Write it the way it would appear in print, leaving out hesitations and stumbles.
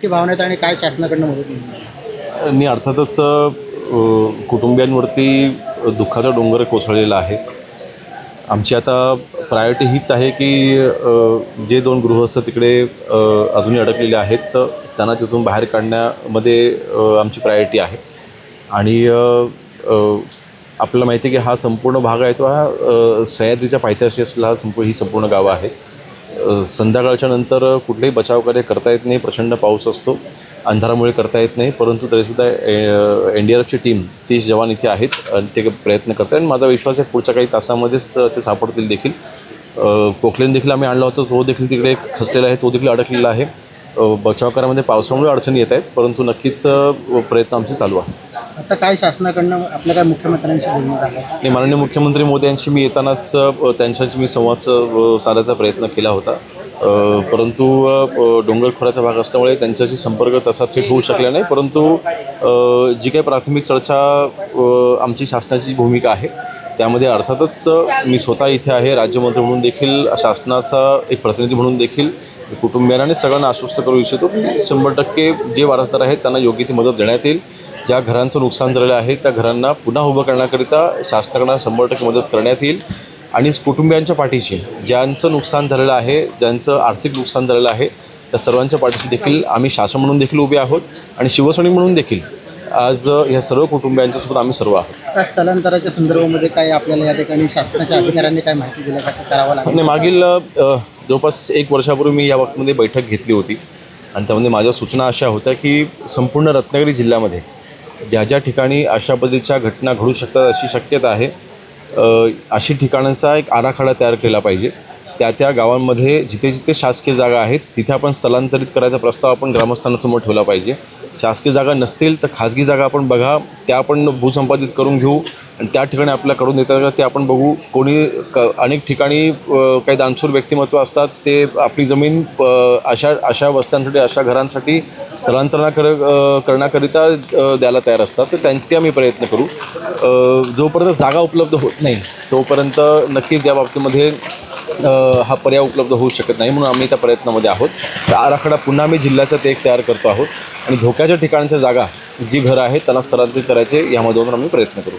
की भावना आहेत आणि काय शासनाकडनं मदत मिळणार? आणि अर्थातच कुटुंबियांवरती दुःखाचा डोंगर कोसळलेला आहे. आमची आता प्रायोरिटी हीच आहे की जे 2 गृहस्थ तिकडे अजूनही अडकलेले आहेत तर त्यांना तिथून बाहेर काढण्यामध्ये आमची प्रायोरिटी आहे. आणि आपल्याला माहिती आहे की हा संपूर्ण भाग आहे तो हा सह्याद्रीच्या पायथ्याशी असलेला ही संपूर्ण गावं आहेत. संध्याकाळच्या नंतर कुठलेही बचावकार्य करता येत नाही. प्रचंड पाऊस असतो, अंधारामुळे करता येत नाही. परंतु तरीसुद्धा NDRFची टीम 30 जवान इथे आहेत आणि ते प्रयत्न करत आहेत आणि माझा विश्वास आहे पुढच्या काही तासामध्येच ते सापडतील देखील. पोखलेन देखील आम्ही आणला होता, तो देखील तिकडे खचलेला आहे, तो देखील अडकलेला आहे. बचावकार्यामध्ये पावसामुळे अडचणी येत आहेत, परंतु नक्कीच प्रयत्न आमचे चालू आहे. आता काय शासनाकडनं आपल्या काय मुख्यमंत्र्यांशी बोलण्यात आलं? आणि माननीय मुख्यमंत्री मोदी यांशी मी येतानाच त्यांच्याशी मी संवाद साधायचा प्रयत्न केला होता. परंतु डोंगरखोऱ्याचा भाग असल्यामुळे त्यांच्याशी संपर्क तसा थेट होऊ शकला नाही. परंतु जी काही प्राथमिक चर्चा आमची शासनाची भूमिका आहे त्यामध्ये अर्थातच मी स्वतः इथे आहे, राज्यमंत्री म्हणून देखील, शासनाचा एक प्रतिनिधी म्हणून देखील कुटुंबियांना आणि सगळ्यांना आश्वस्त करू इच्छितो की 100% जे वारसदार आहेत त्यांना योग्य ती मदत देण्यात येईल. ज्या घरांचं नुकसान झालेलं आहे त्या घरांना पुन्हा उभं करण्याकरिता शासनाकडून 100% मदत करण्यात येईल. आणि कुटुंबियांच्या पाठीशी ज्यांचं नुकसान झालेलं आहे, ज्यांचं आर्थिक नुकसान झालेलं आहे त्या सर्वांच्या पाठीशी देखील आम्ही शासन म्हणून देखील उभे आहोत आणि शिवसैनिक म्हणून देखील आज ह्या सर्व कुटुंबियांच्यासोबत आम्ही सर्व आहोत. आता स्थलांतराच्या संदर्भामध्ये काय आपल्याला या ठिकाणी शासनाच्या अधिकाऱ्यांनी काय माहिती दिल्यासाठी करावं लागेल? आणि मागील जवळपास 1 वर्षापूर्वी मी या बाबतीमध्ये बैठक घेतली होती आणि त्यामध्ये माझ्या सूचना अशा होत्या की संपूर्ण रत्नागिरी जिल्ह्यामध्ये ज्या ज्या ठिकाणी अशा पद्धतीच्या घटना घडू शकतात अशी शक्यता आहे, अशी ठिकाणांचा एक आराखडा तयार केला पाहिजे. त्या गावांमध्ये जिथे जिथे शासकीय जागा आहेत तिथे आपण स्थलांतरित करायचा प्रस्ताव आपण ग्रामस्थांसमोर ठेवला पाहिजे. शासकीय जागा नसतील तर खाजगी जागा आपण बघा, त्या आपण भूसंपादित करून घेऊ आणि त्या ठिकाणी आपल्याकडून देतात का ते आपण बघू. कोणी अनेक ठिकाणी काही दानशूर व्यक्तिमत्व असतात, ते आपली जमीन अशा वस्त्यांसाठी, अशा घरांसाठी करण्याकरिता द्यायला तयार असतात, तर त्यांचे आम्ही प्रयत्न करू. जोपर्यंत जागा उपलब्ध होत नाही तोपर्यंत नक्कीच या बाबतीमध्ये हा पर्याय उपलब्ध होऊ शकत नाही, म्हणून आम्ही त्या प्रयत्नामध्ये आहोत. तर आराखडा पुन्हा आम्ही जिल्ह्याचा ते एक तयार करतो आहोत आणि धोक्याच्या ठिकाणच्या जागा जी घरं आहेत त्यांना स्थलांतरित करायचे यामधून आम्ही प्रयत्न करू.